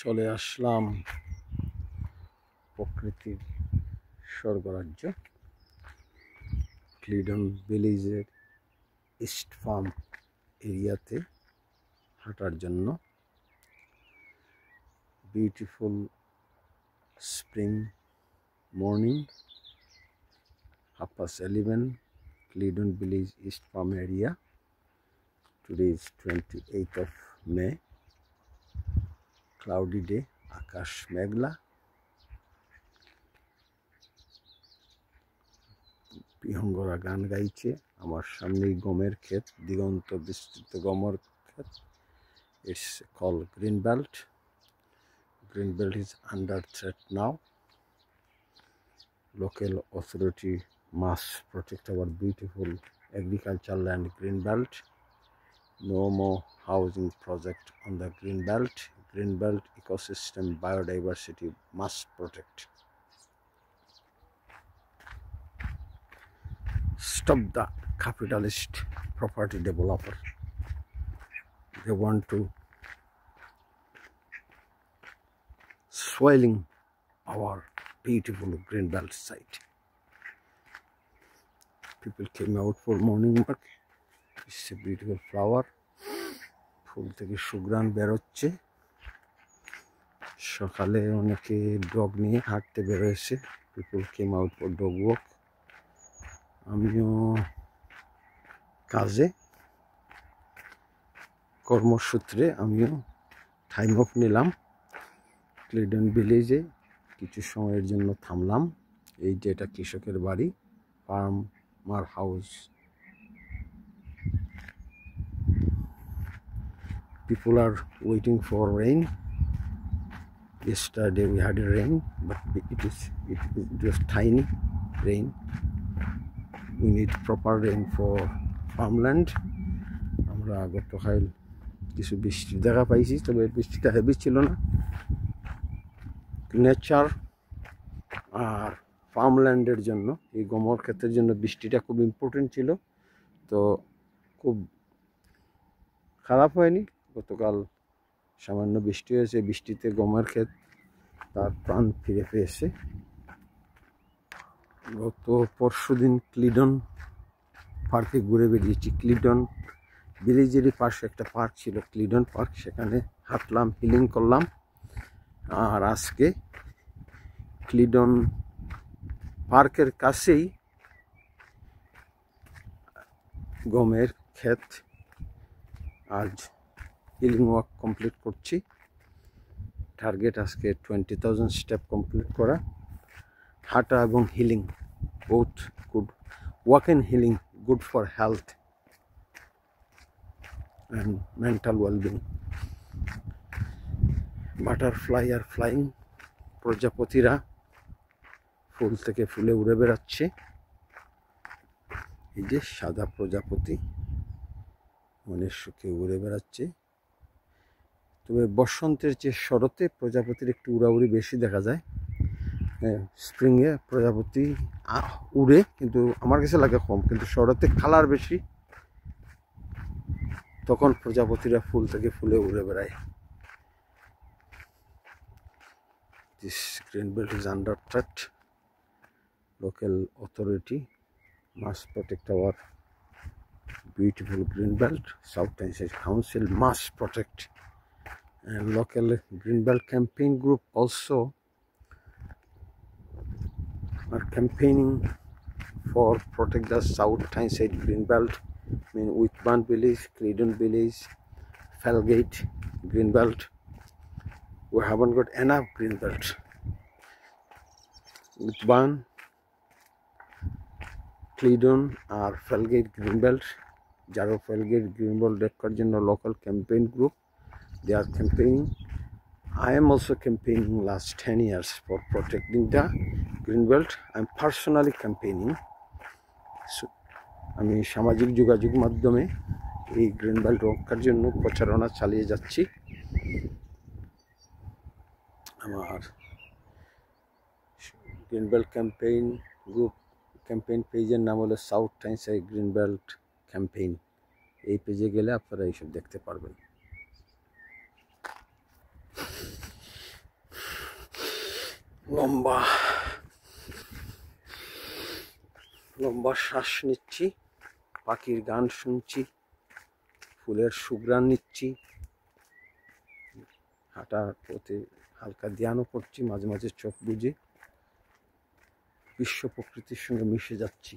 চলে আসলাম প্রকৃতির স্বর্গরাজ্য ক্লিডন ভিলেজের east farm এরিয়াতে হাঁটার জন্য। Beautiful spring morning, 11:30, Cleedon Village, East Farm area. Today is 28th of May. Cloudy day, আকাশ মেঘলা। বিহঙ্গরা গান গাইছে। আমার সামনেই গমের ক্ষেত, দিগন্ত বিস্তৃত গমের ক্ষেত। It's called green belt. Green belt is under threat now. Local authority must protect our beautiful agricultural land green belt. No more housing project on the green belt. Green belt ecosystem biodiversity must protect. Stop the capitalist property developer. They want to spoiling our beautiful green belt site. People came out for morning walk. It's a beautiful flower. ফুল থেকে সুঘ্রাণ বেরোচ্ছে। সকালে অনেকে dog নিয়ে হাঁটতে বেরোয়েছে। People came out for dog walk. আমিও কাজে কর্মসূত্রে আমিও টাইম অফ নিলাম। ক্লিডন ভিলেজে কিছু সময়ের জন্য থামলাম। এই যে এটা কৃষকের বাড়ি, farmer house. People are waiting for rain. Yesterday we had a rain, but it was tiny rain. We need proper rain for farmland. আমরা গতকাল কিছু বৃষ্টি দেখা পাইছি, তবে বৃষ্টিটা হেভি ছিল না। নেচার আর ফার্মল্যান্ডের জন্য, এই গমের ক্ষেতের জন্য বৃষ্টিটা খুব ইম্পর্টেন্ট ছিল। তো খুব খারাপ হয়নি। গতকাল সামান্য বৃষ্টি হয়েছে, বৃষ্টিতে গমের ক্ষেত তার প্রাণ ফিরে পেয়েছে। গত পরশুদিন ক্লিডন পার্কে ঘুরে বেরিয়েছি। ক্লিডন ভিলেজেরই পাশে একটা পার্ক ছিল, ক্লিডন পার্ক, সেখানে হাঁটলাম, হিলিং করলাম। আর আজকে ক্লিডন পার্কের কাছেই গমের ক্ষেত, আজ হিলিং ওয়াক কমপ্লিট করছি। টার্গেট আজকে 20,000 স্টেপ কমপ্লিট করা। হাঁটা এবং healing both good. Walk and healing good for health and mental wellbeing. Butterfly are flying, প্রজাপতিরা ফুল থেকে ফুলে উড়ে বেড়াচ্ছে। এই যে সাদা প্রজাপতি মনের সুখে উড়ে বেড়াচ্ছে। তবে বসন্তের যে শরতে প্রজাপতির একটু উড়াউড়ি বেশি দেখা যায়। স্প্রিংয়ে প্রজাপতি উড়ে, কিন্তু আমার কাছে লাগে কম, কিন্তু শরতে কালার বেশি, তখন প্রজাপতিরা ফুল থেকে ফুলে উড়ে বেড়ায়। This green belt is under threat. Local authority must protect our beautiful green belt. South Tyneside Council must protect. And local green belt campaign group also are campaigning for protect the South Tyneside green belt. I mean, Whitburn Village, Cleedon Village, Felgate green belt. We haven't got enough green belt. Whitburn, Cleedon R Felgate green belt. যারা Felgate green belt দেখার জন্য local campaign group, they are campaigning. I am also campaigning last 10 years for protecting the green belt. I am personally campaigning. So, আমি সামাজিক যোগাযোগ মাধ্যমে এই green belt রক্ষার জন্য প্রচারণা চালিয়ে যাচ্ছি। আমার green belt campaign group campaign পেজের নাম হলো সাউথ টাইনসাইড গ্রিন বেল্ট ক্যাম্পেইন। এই পেজে গেলে আপনারা এইসব দেখতে পারবেন। লম্বা লম্বা শ্বাস নিচ্ছি, পাখির গান শুনছি, ফুলের সুঘ্রাণ নিচ্ছি, হাঁটার পথে হালকা ধ্যানও করছি, মাঝে মাঝে চোখ বুজে বিশ্ব প্রকৃতির সঙ্গে মিশে যাচ্ছি।